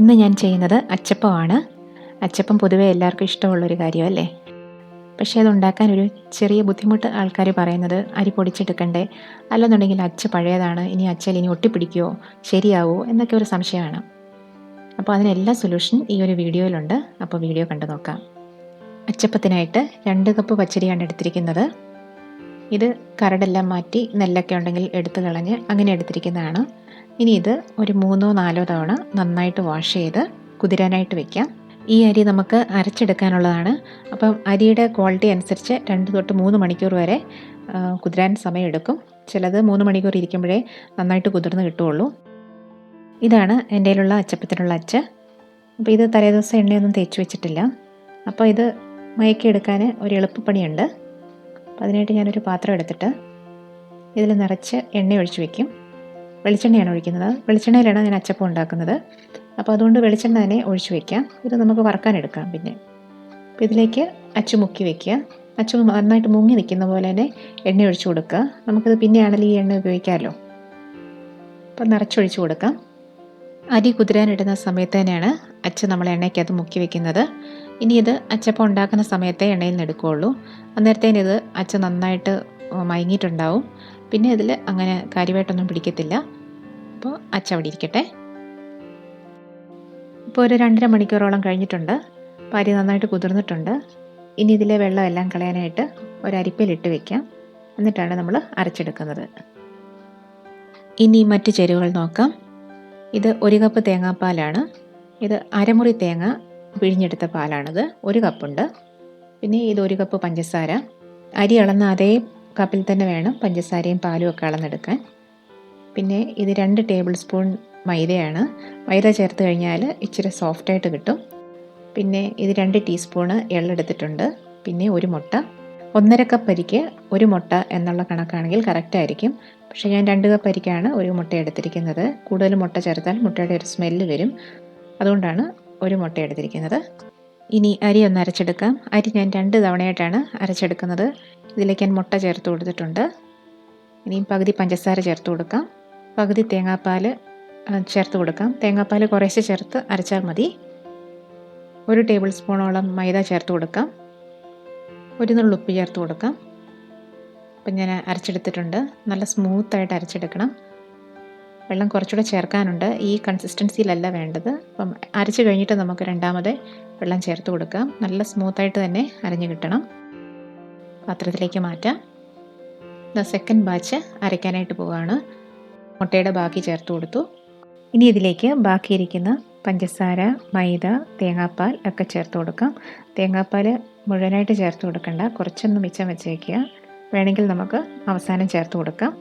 ഇന്ന് ഞാൻ ചെയ്യുന്നത് അച്ചപ്പമാണ്. അച്ചപ്പം പൊതുവേ എല്ലാവർക്കും ഇഷ്ടമുള്ളൊരു കാര്യമല്ലേ. പക്ഷേ അതുണ്ടാക്കാനൊരു ചെറിയ ബുദ്ധിമുട്ട് ആൾക്കാർ പറയുന്നത് അരി പൊടിച്ചെടുക്കണ്ടേ, അല്ലെന്നുണ്ടെങ്കിൽ അച്ച് പഴയതാണ്, ഇനി അച്ചൽ ഇനി ഒട്ടിപ്പിടിക്കുമോ, ശരിയാവുമോ എന്നൊക്കെ ഒരു സംശയമാണ്. അപ്പോൾ അതിനെല്ലാം സൊല്യൂഷൻ ഈ ഒരു വീഡിയോയിലുണ്ട്. അപ്പോൾ വീഡിയോ കണ്ടു നോക്കാം. അച്ചപ്പത്തിനായിട്ട് 2 കപ്പ് പച്ചരിയാണ് എടുത്തിരിക്കുന്നത്. ഇത് കരടെല്ലാം മാറ്റി നെല്ലൊക്കെ ഉണ്ടെങ്കിൽ എടുത്തു കളഞ്ഞ് അങ്ങനെ എടുത്തിരിക്കുന്നതാണ്. ഇനി ഇത് ഒരു 3-4 തവണ നന്നായിട്ട് വാഷ് ചെയ്ത് കുതിരാനായിട്ട് വെക്കാം. ഈ അരി നമുക്ക് അരച്ചെടുക്കാനുള്ളതാണ്. അപ്പം അരിയുടെ ക്വാളിറ്റി അനുസരിച്ച് 2 തൊട്ട് 3 മണിക്കൂർ വരെ കുതിരാൻ സമയമെടുക്കും. ചിലത് 3 മണിക്കൂർ ഇരിക്കുമ്പോഴേ നന്നായിട്ട് കുതിർന്ന് കിട്ടുകയുള്ളൂ. ഇതാണ് എൻ്റെ കയ്യിലുള്ള അച്ചപ്പത്തിനുള്ള അച്ച്. അപ്പോൾ ഇത് തലേദിവസം എണ്ണയൊന്നും തേച്ച് വെച്ചിട്ടില്ല. അപ്പോൾ ഇത് മയക്കിയെടുക്കാൻ ഒരു എളുപ്പപ്പണിയുണ്ട്. അപ്പോൾ അതിനായിട്ട് ഞാനൊരു പാത്രം എടുത്തിട്ട് ഇതിൽ നിറച്ച് എണ്ണ ഒഴിച്ച് വയ്ക്കും. വെളിച്ചെണ്ണയാണ് ഒഴിക്കുന്നത്. വെളിച്ചെണ്ണയിലാണ് ഞാൻ അച്ചപ്പം ഉണ്ടാക്കുന്നത്. അപ്പോൾ അതുകൊണ്ട് വെളിച്ചെണ്ണ തന്നെ ഒഴിച്ച് വയ്ക്കാം. ഇത് നമുക്ക് വറക്കാനെടുക്കാം. പിന്നെ അപ്പോൾ ഇതിലേക്ക് അച്ചു മുക്കി വയ്ക്കുക. അച്ചു നന്നായിട്ട് മുങ്ങി നിൽക്കുന്ന പോലെ തന്നെ എണ്ണ ഒഴിച്ച് കൊടുക്കുക. നമുക്കിത് പിന്നെയാണെങ്കിൽ ഈ എണ്ണ ഉപയോഗിക്കാമല്ലോ. അപ്പോൾ നിറച്ചൊഴിച്ച് കൊടുക്കാം. അരി കുതിരാനിടുന്ന സമയത്ത് തന്നെയാണ് അച്ച് നമ്മൾ എണ്ണയ്ക്കകത്ത് മുക്കി വയ്ക്കുന്നത്. ഇനി ഇത് അച്ചപ്പം ഉണ്ടാക്കുന്ന സമയത്തെ എണ്ണയിൽ നിന്ന് എടുക്കുകയുള്ളൂ. അന്നേരത്തേന് ഇത് അച്ച് നന്നായിട്ട് മയങ്ങിയിട്ടുണ്ടാവും. പിന്നെ ഇതിൽ അങ്ങനെ കാര്യമായിട്ടൊന്നും പിടിക്കത്തില്ല. അപ്പോൾ അച്ചവിടെ ഇരിക്കട്ടെ. ഇപ്പോൾ ഒരു 2.5 മണിക്കൂറോളം കഴിഞ്ഞിട്ടുണ്ട്. അപ്പോൾ അരി നന്നായിട്ട് കുതിർന്നിട്ടുണ്ട്. ഇനി ഇതിലെ വെള്ളമെല്ലാം കളയാനായിട്ട് ഒരു അരിപ്പയിലിട്ട് വയ്ക്കാം. എന്നിട്ടാണ് നമ്മൾ അരച്ചെടുക്കുന്നത്. ഇനി മറ്റ് ചേരുവകൾ നോക്കാം. ഇത് 1 കപ്പ് തേങ്ങാപ്പാലാണ്. ഇത് അരമുറി തേങ്ങ പിഴിഞ്ഞെടുത്ത പാലാണിത്. 1 കപ്പുണ്ട്. പിന്നെ ഇത് 1 കപ്പ് പഞ്ചസാര. അരി അളന്ന അതേ കപ്പിൽ തന്നെ വേണം പഞ്ചസാരയും പാലും ഒക്കെ അളന്നെടുക്കാൻ. പിന്നെ ഇത് 2 ടേബിൾ സ്പൂൺ മൈദയാണ്. മൈദ ചേർത്ത് കഴിഞ്ഞാൽ ഇച്ചിരി സോഫ്റ്റായിട്ട് കിട്ടും. പിന്നെ ഇത് 2 ടീസ്പൂണ് എള്ളെടുത്തിട്ടുണ്ട്. പിന്നെ 1 മുട്ട. 1.5 കപ്പ് അരിക്ക് 1 മുട്ട എന്നുള്ള കണക്കാണെങ്കിൽ കറക്റ്റായിരിക്കും. പക്ഷേ ഞാൻ 2 കപ്പ് അരിക്കാണ് 1 മുട്ട എടുത്തിരിക്കുന്നത്. കൂടുതൽ മുട്ട ചേർത്താൽ മുട്ടയുടെ ഒരു സ്മെല്ല് വരും. അതുകൊണ്ടാണ് 1 മുട്ട എടുത്തിരിക്കുന്നത്. ഇനി അരി ഒന്ന് അരച്ചെടുക്കാം. അരി ഞാൻ 2 തവണയായിട്ടാണ് അരച്ചെടുക്കുന്നത്. ഇതിലേക്ക് ഞാൻ മുട്ട ചേർത്ത് കൊടുത്തിട്ടുണ്ട്. ഇനിയും പകുതി പഞ്ചസാര ചേർത്ത് കൊടുക്കാം. പകുതി തേങ്ങാപ്പാൽ ചേർത്ത് കൊടുക്കാം. തേങ്ങാപ്പാൽ കുറേശ്ശെ ചേർത്ത് അരച്ചാൽ മതി. 1 ടേബിൾ സ്പൂണോളം മൈദ ചേർത്ത് കൊടുക്കാം. 1 നുള്ള് ഉപ്പ് ചേർത്ത് കൊടുക്കാം. അപ്പം ഞാൻ അരച്ചെടുത്തിട്ടുണ്ട്. നല്ല സ്മൂത്തായിട്ട് അരച്ചെടുക്കണം. വെള്ളം കുറച്ചുകൂടെ ചേർക്കാനുണ്ട്. ഈ കൺസിസ്റ്റൻസിയിലല്ല വേണ്ടത്. അപ്പം അരച്ച് കഴിഞ്ഞിട്ട് നമുക്ക് രണ്ടാമത് വെള്ളം ചേർത്ത് കൊടുക്കാം. നല്ല സ്മൂത്തായിട്ട് തന്നെ അരഞ്ഞ് കിട്ടണം. പാത്രത്തിലേക്ക് മാറ്റാം. സെക്കൻഡ് ബാച്ച് അരയ്ക്കാനായിട്ട് പോവുകയാണ്. മുട്ടയുടെ ബാക്കി ചേർത്ത് കൊടുത്തു. ഇനി ഇതിലേക്ക് ബാക്കിയിരിക്കുന്ന പഞ്ചസാര, മൈദ, തേങ്ങാപ്പാൽ ഒക്കെ ചേർത്ത് കൊടുക്കാം. തേങ്ങാപ്പാൽ മുഴുവനായിട്ട് ചേർത്ത് കൊടുക്കണ്ട, കുറച്ചൊന്ന് മിച്ചം വെച്ചേക്കുക. വേണമെങ്കിൽ നമുക്ക് അവസാനം ചേർത്ത് കൊടുക്കാം.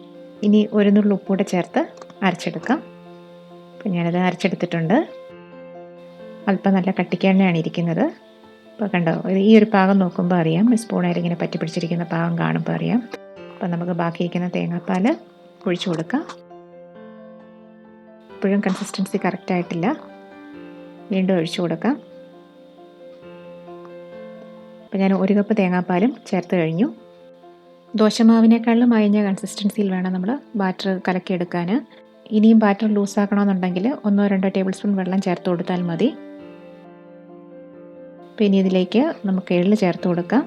ഇനി 1 നുള്ള് ഉപ്പൂടെ ചേർത്ത് അരച്ചെടുക്കാം. അപ്പം ഞാനത് അരച്ചെടുത്തിട്ടുണ്ട്. അല്പം നല്ല കട്ടിക്കെണ്ണയാണ് ഇരിക്കുന്നത്. അപ്പോൾ കണ്ടോ, ഈ ഒരു പാകം നോക്കുമ്പോൾ അറിയാം. സ്പൂണേൽ ഇങ്ങനെ പറ്റി പിടിച്ചിരിക്കുന്ന പാകം കാണുമ്പോൾ അറിയാം. അപ്പം നമുക്ക് ബാക്കിയിരിക്കുന്ന തേങ്ങാപ്പാൽ ഒഴിച്ചു കൊടുക്കാം. ഇപ്പോഴും കൺസിസ്റ്റൻസി കറക്റ്റായിട്ടില്ല. വീണ്ടും ഒഴിച്ചു കൊടുക്കാം. അപ്പം ഞാൻ 1 കപ്പ് തേങ്ങാപ്പാലും ചേർത്ത് കഴിഞ്ഞു. ദോശമാവിനേക്കാളും അയഞ്ഞ കൺസിസ്റ്റൻസിയിൽ വേണം നമ്മൾ ബാറ്റർ കലക്കിയെടുക്കാൻ. ഇനിയും ബാറ്റർ ലൂസാക്കണമെന്നുണ്ടെങ്കിൽ 1-2 ടേബിൾ സ്പൂൺ വെള്ളം ചേർത്ത് കൊടുത്താൽ മതി. പിന്നെ ഇതിലേക്ക് നമുക്ക് എള്ള് ചേർത്ത് കൊടുക്കാം.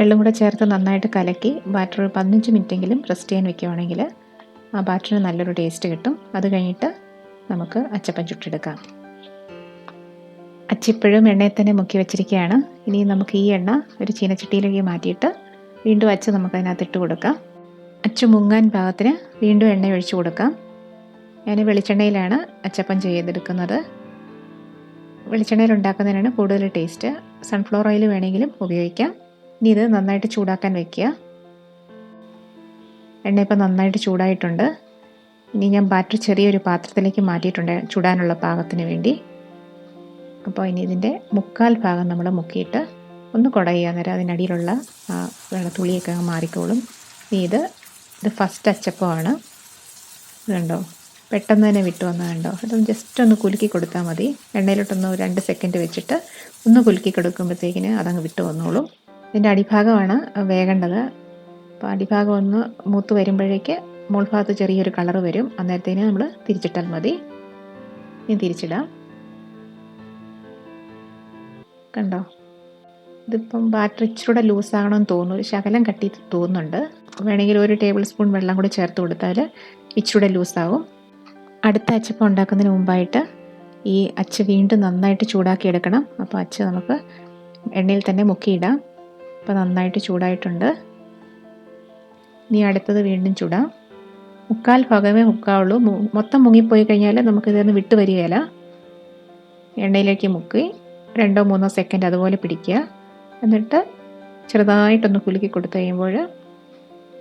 എള്ളും കൂടെ ചേർത്ത് നന്നായിട്ട് കലക്കി ബാറ്റർ 15 മിനിറ്റെങ്കിലും റെസ്റ്റ് ചെയ്യാൻ വെക്കുകയാണെങ്കിൽ ആ ബാറ്ററിന് നല്ലൊരു ടേസ്റ്റ് കിട്ടും. അത് കഴിഞ്ഞിട്ട് നമുക്ക് അച്ചപ്പം ചുട്ടെടുക്കാം. അച്ചിപ്പോഴും എണ്ണയിൽ തന്നെ മുക്കി വെച്ചിരിക്കുകയാണ്. ഇനി നമുക്ക് ഈ എണ്ണ ഒരു ചീനച്ചട്ടിയിലേക്ക് മാറ്റിയിട്ട് വീണ്ടും അച്ച് നമുക്ക് അതിനകത്ത് ഇട്ട് കൊടുക്കാം. അച്ച് മുങ്ങാൻ പാകത്തിന് വീണ്ടും എണ്ണ ഒഴിച്ചു കൊടുക്കാം. ഞാൻ വെളിച്ചെണ്ണയിലാണ് അച്ചപ്പം ചെയ്തെടുക്കുന്നത്. വെളിച്ചെണ്ണയിൽ ഉണ്ടാക്കുന്നതിനാണ് കൂടുതൽ ടേസ്റ്റ്. സൺഫ്ലവർ ഓയിൽ വേണമെങ്കിലും ഉപയോഗിക്കാം. ഇനി ഇത് നന്നായിട്ട് ചൂടാക്കാൻ വയ്ക്കുക. എണ്ണ ഇപ്പം നന്നായിട്ട് ചൂടായിട്ടുണ്ട്. ഇനി ഞാൻ ബാറ്റർ ചെറിയൊരു പാത്രത്തിലേക്ക് മാറ്റിയിട്ടുണ്ട് ചൂടാനുള്ള പാകത്തിന് വേണ്ടി. അപ്പോൾ ഇനി ഇതിൻ്റെ 1/4 ഭാഗം നമ്മൾ മുക്കിയിട്ട് ഒന്ന് കുടയുക. നേരം അതിനടിയിലുള്ള ആ വെള്ളത്തുള്ളിയൊക്കെ അങ്ങ് മാറിക്കോളും. ഇനി ഇത് ഫസ്റ്റ് അച്ചപ്പമാണ്. ഇതുണ്ടോ, പെട്ടെന്ന് തന്നെ വിട്ടു വന്നത് കണ്ടോ. അതൊന്ന് ജസ്റ്റ് ഒന്ന് കുലുക്കി കൊടുത്താൽ മതി. എണ്ണയിലോട്ടൊന്ന് 2 സെക്കൻഡ് വെച്ചിട്ട് ഒന്ന് കുലുക്കി കൊടുക്കുമ്പോഴത്തേക്കിന് അതങ്ങ് വിട്ടു വന്നോളും. ഇതിൻ്റെ അടിഭാഗമാണ് വേകേണ്ടത്. അപ്പോൾ അടിഭാഗം ഒന്ന് മൂത്ത് വരുമ്പോഴേക്ക് മുകൾഭാഗത്ത് ചെറിയൊരു കളറ് വരും. അന്നേരത്തേന് നമ്മൾ തിരിച്ചിട്ടാൽ മതി. ഇനി തിരിച്ചിടാം. കണ്ടോ? ഇതിപ്പം ബാറ്റർ ഇച്ചിരൂടെ ലൂസാകണമെന്ന് തോന്നുന്നു, ഒരു ശകലം കട്ടി തോന്നുന്നുണ്ട്. വേണമെങ്കിൽ 1 ടേബിൾ സ്പൂൺ വെള്ളം കൂടി ചേർത്ത് കൊടുത്താൽ ഇച്ചിരൂടെ ലൂസാവും. അടുത്ത അച്ചപ്പം ഉണ്ടാക്കുന്നതിന് മുമ്പായിട്ട് ഈ അച്ച് വീണ്ടും നന്നായിട്ട് ചൂടാക്കി എടുക്കണം. അപ്പോൾ അച്ച് നമുക്ക് എണ്ണയിൽ തന്നെ മുക്കിയിടാം. അപ്പോൾ നന്നായിട്ട് ചൂടായിട്ടുണ്ട്. ഇനി അടുത്തത് വീണ്ടും ചൂടാം. 1/4 ഭാഗമേ മുക്കാവുള്ളൂ. മൊത്തം മുങ്ങിപ്പോയി കഴിഞ്ഞാൽ നമുക്കിതൊന്ന് വിട്ട് വരികയില്ല. എണ്ണയിലേക്ക് മുക്കി 2-3 സെക്കൻഡ് അതുപോലെ പിടിക്കുക. എന്നിട്ട് ചെറുതായിട്ടൊന്ന് കുലുക്കി കൊടുത്തു കഴിയുമ്പോൾ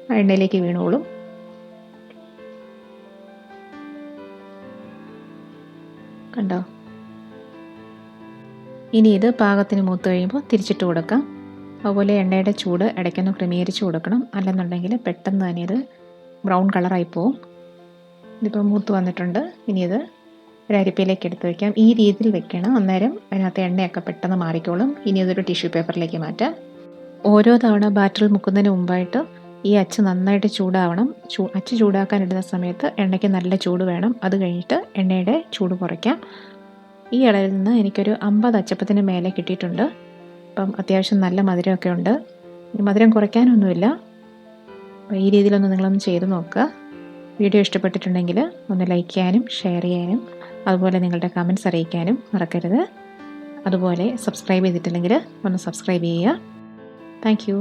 ആ എണ്ണയിലേക്ക് വീണോളും. കണ്ടോ? ഇനി ഇത് പാകത്തിന് മൂത്ത് കഴിയുമ്പോൾ തിരിച്ചിട്ട് കൊടുക്കാം. അതുപോലെ എണ്ണയുടെ ചൂട് ഇടയ്ക്കൊന്ന് ക്രമീകരിച്ച് കൊടുക്കണം, അല്ലെന്നുണ്ടെങ്കിൽ പെട്ടെന്ന് തന്നെ ഇത് ബ്രൗൺ കളറായി പോവും. ഇതിപ്പോൾ മൂത്ത് വന്നിട്ടുണ്ട്. ഇനി ഇത് ഒരു അരിപ്പയിലേക്ക് എടുത്ത് വയ്ക്കാം. ഈ രീതിയിൽ വെക്കണം, അന്നേരം അതിനകത്ത് എണ്ണയൊക്കെ പെട്ടെന്ന് മാറിക്കോളും. ഇനി ഇതൊരു ടിഷ്യൂ പേപ്പറിലേക്ക് മാറ്റാം. ഓരോ തവണ ബാറ്ററിൽ മുക്കുന്നതിന് മുമ്പായിട്ട് ഈ അച്ച് നന്നായിട്ട് ചൂടാവണം. അച്ച് ചൂടാക്കാനിടുന്ന സമയത്ത് എണ്ണയ്ക്ക് നല്ല ചൂട് വേണം. അത് കഴിഞ്ഞിട്ട് എണ്ണയുടെ ചൂട് കുറയ്ക്കാം. ഈ അളവിൽ നിന്ന് എനിക്കൊരു 50 അച്ചപ്പത്തിന് മേലെ കിട്ടിയിട്ടുണ്ട്. അപ്പം അത്യാവശ്യം നല്ല മധുരമൊക്കെ ഉണ്ട്. മധുരം കുറയ്ക്കാനൊന്നുമില്ല. അപ്പോൾ ഈ രീതിയിലൊന്ന് നിങ്ങളൊന്ന് ചെയ്ത് നോക്കുക. വീഡിയോ ഇഷ്ടപ്പെട്ടിട്ടുണ്ടെങ്കിൽ ഒന്ന് ലൈക്ക് ചെയ്യാനും ഷെയർ ചെയ്യാനും അതുപോലെ നിങ്ങളുടെ കമൻറ്റ്സ് അറിയിക്കാനും മറക്കരുത്. അതുപോലെ സബ്സ്ക്രൈബ് ചെയ്തിട്ടില്ലെങ്കിൽ ഒന്ന് സബ്സ്ക്രൈബ് ചെയ്യുക. Thank you.